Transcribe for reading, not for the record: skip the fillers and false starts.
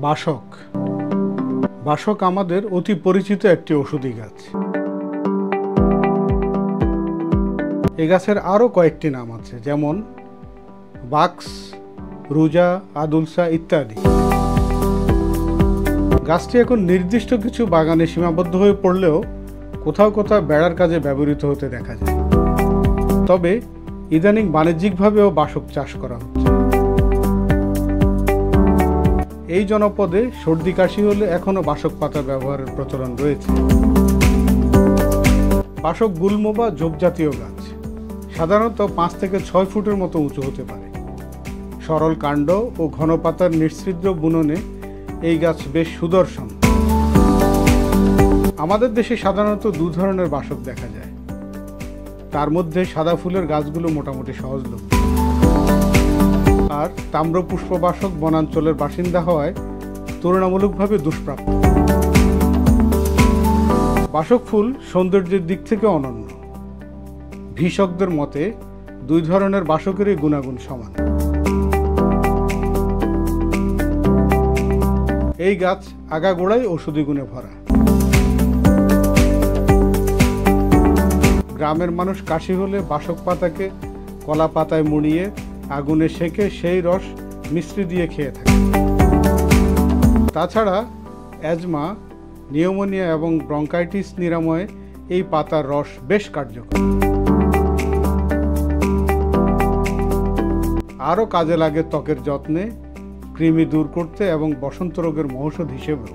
বাসক বাসক আমাদের অতি পরিচিত একটি ঔষধি গাছ। এই গাছের আরও কয়েকটি নাম আছে, যেমন বাক্স, রুজা, আদুলসা ইত্যাদি। গাছটি এখন নির্দিষ্ট কিছু বাগানে সীমাবদ্ধ হয়ে পড়লেও কোথাও কোথাও বেড়ার কাজে ব্যবহৃত হতে দেখা যায়। তবে ইদানিং বাণিজ্যিকভাবেও বাসক চাষ করা হচ্ছে। এই জনপদে সর্দি কাশি হলে এখনও বাসক পাতা ব্যবহারের প্রচলন রয়েছে। বাসক গুল্ম বা ঝোপ জাতীয় গাছ, সাধারণত 5 থেকে 6 ফুটের মতো উঁচু হতে পারে। সরল কাণ্ড ও ঘন পাতার নিঃছিদ্র বুননে এই গাছ বেশ সুদর্শন। আমাদের দেশে সাধারণত 2 ধরনের বাসক দেখা যায়, তার মধ্যে সাদা ফুলের গাছগুলো মোটামুটি সহজলভ্য, আর তাম্রপুষ্প বাসক বনাঞ্চলের বাসিন্দা হওয়ায় তুলনামূলকভাবে দুষ্প্রাপ্য। বাসক ফুল সৌন্দর্যের দিক থেকে অনন্য। ভিষকদের মতে 2 ধরনের বাসকেরই গুণাগুণ সমান। এই গাছ আগাগোড়াই ঔষধি গুণে ভরা। গ্রামের মানুষ কাশি হলে বাসক পাতাকে কলা পাতায় মুড়িয়ে আগুনে সেঁকে সেই রস মিশ্রি দিয়ে খেয়ে থাকে। তাছাড়া অ্যাজমা, নিউমোনিয়া এবং ব্রঙ্কাইটিস নিরাময়ে এই পাতার রস বেশ কার্যকর। আরও কাজে লাগে ত্বকের যত্নে, কৃমি দূর করতে এবং বসন্ত রোগের মহৌষধ হিসেবেও।